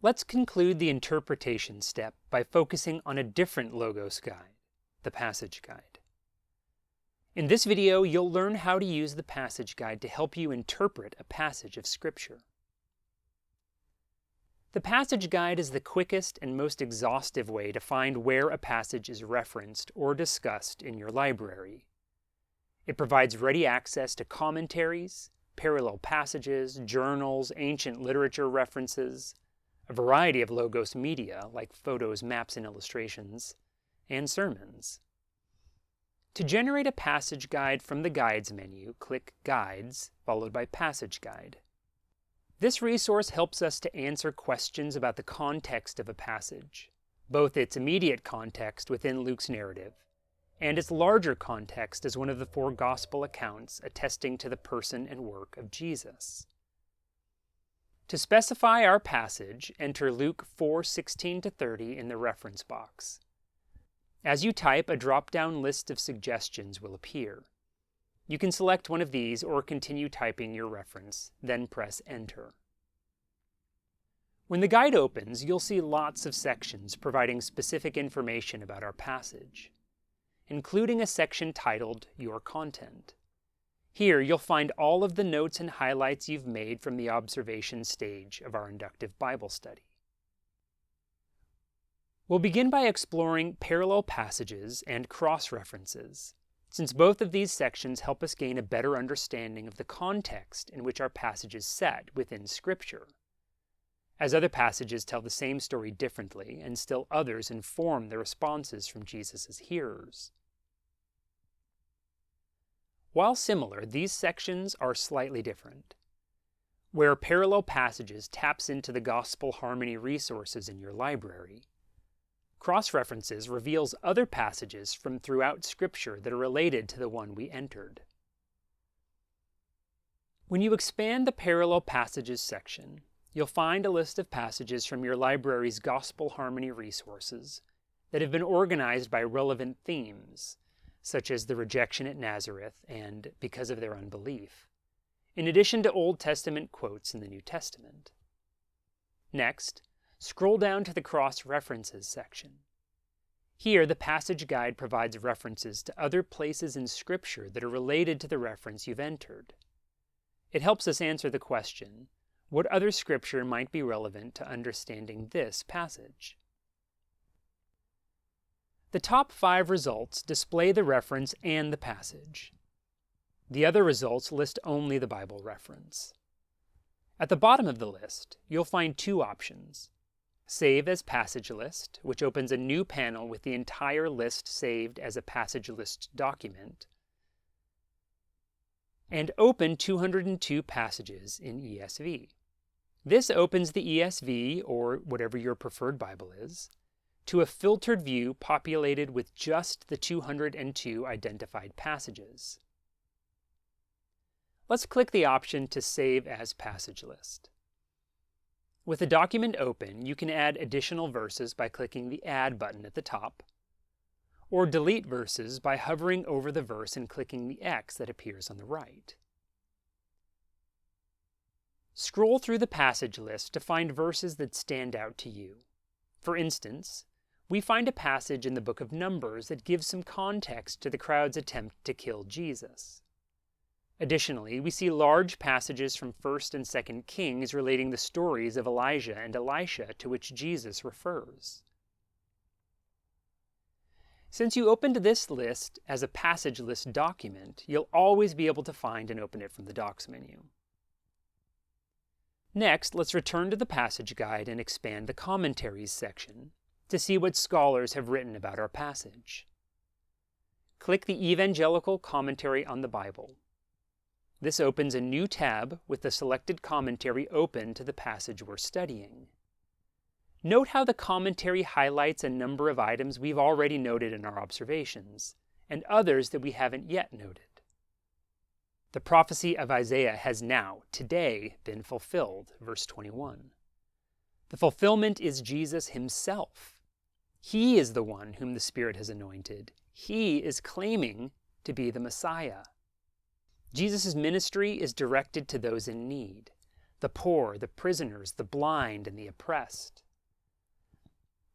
Let's conclude the interpretation step by focusing on a different Logos guide, the Passage Guide. In this video, you'll learn how to use the Passage Guide to help you interpret a passage of Scripture. The Passage Guide is the quickest and most exhaustive way to find where a passage is referenced or discussed in your library. It provides ready access to commentaries, parallel passages, journals, ancient literature references, a variety of Logos media like photos, maps, and illustrations, and sermons. To generate a passage guide from the Guides menu, click Guides, followed by Passage Guide. This resource helps us to answer questions about the context of a passage, both its immediate context within Luke's narrative, and its larger context as one of the four gospel accounts attesting to the person and work of Jesus. To specify our passage, enter Luke 4:16-30 in the reference box. As you type, a drop-down list of suggestions will appear. You can select one of these or continue typing your reference, then press Enter. When the guide opens, you'll see lots of sections providing specific information about our passage, including a section titled Your Content. Here, you'll find all of the notes and highlights you've made from the observation stage of our inductive Bible study. We'll begin by exploring parallel passages and cross-references, since both of these sections help us gain a better understanding of the context in which our passage is set within Scripture, as other passages tell the same story differently, and still others inform the responses from Jesus' hearers. While similar, these sections are slightly different. Where parallel passages taps into the gospel harmony resources in your library, cross-references reveals other passages from throughout Scripture that are related to the one we entered. When you expand the Parallel Passages section, you'll find a list of passages from your library's gospel harmony resources that have been organized by relevant themes, such as the rejection at Nazareth and because of their unbelief, in addition to Old Testament quotes in the New Testament. Next, scroll down to the Cross-References section. Here, the Passage Guide provides references to other places in Scripture that are related to the reference you've entered. It helps us answer the question, what other Scripture might be relevant to understanding this passage? The top 5 results display the reference and the passage. The other results list only the Bible reference. At the bottom of the list, you'll find 2 options. Save as Passage List, which opens a new panel with the entire list saved as a passage list document, and Open 202 Passages in ESV. This opens the ESV, or whatever your preferred Bible is, to a filtered view populated with just the 202 identified passages. Let's click the option to Save as Passage List. With the document open, you can add additional verses by clicking the Add button at the top, or delete verses by hovering over the verse and clicking the X that appears on the right. Scroll through the passage list to find verses that stand out to you. For instance, we find a passage in the book of Numbers that gives some context to the crowd's attempt to kill Jesus. Additionally, we see large passages from 1st and 2nd Kings relating the stories of Elijah and Elisha to which Jesus refers. Since you opened this list as a passage list document, you'll always be able to find and open it from the Docs menu. Next, let's return to the Passage Guide and expand the Commentaries section to see what scholars have written about our passage. Click the Evangelical Commentary on the Bible. This opens a new tab with the selected commentary open to the passage we're studying. Note how the commentary highlights a number of items we've already noted in our observations, and others that we haven't yet noted. The prophecy of Isaiah has now, today, been fulfilled, verse 21. The fulfillment is Jesus himself. He is the one whom the Spirit has anointed. He is claiming to be the Messiah. Jesus' ministry is directed to those in need. the poor, the prisoners, the blind, and the oppressed.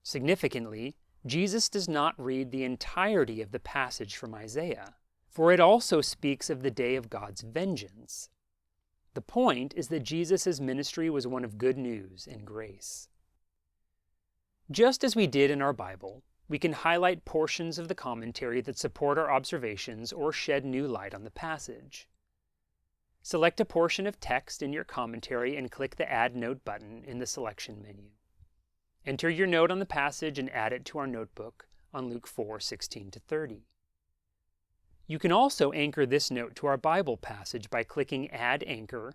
Significantly, Jesus does not read the entirety of the passage from Isaiah, for it also speaks of the day of God's vengeance. The point is that Jesus' ministry was one of good news and grace. Just as we did in our Bible, we can highlight portions of the commentary that support our observations or shed new light on the passage. Select a portion of text in your commentary and click the Add Note button in the selection menu. Enter your note on the passage and add it to our notebook on Luke 4:16-30. You can also anchor this note to our Bible passage by clicking Add Anchor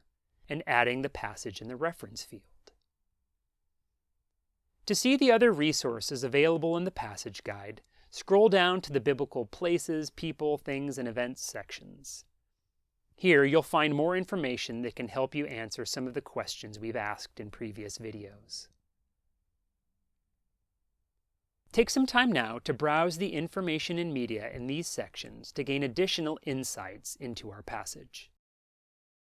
and adding the passage in the reference field. To see the other resources available in the passage guide, scroll down to the Biblical Places, People, Things, and Events sections. Here you'll find more information that can help you answer some of the questions we've asked in previous videos. Take some time now to browse the information and media in these sections to gain additional insights into our passage.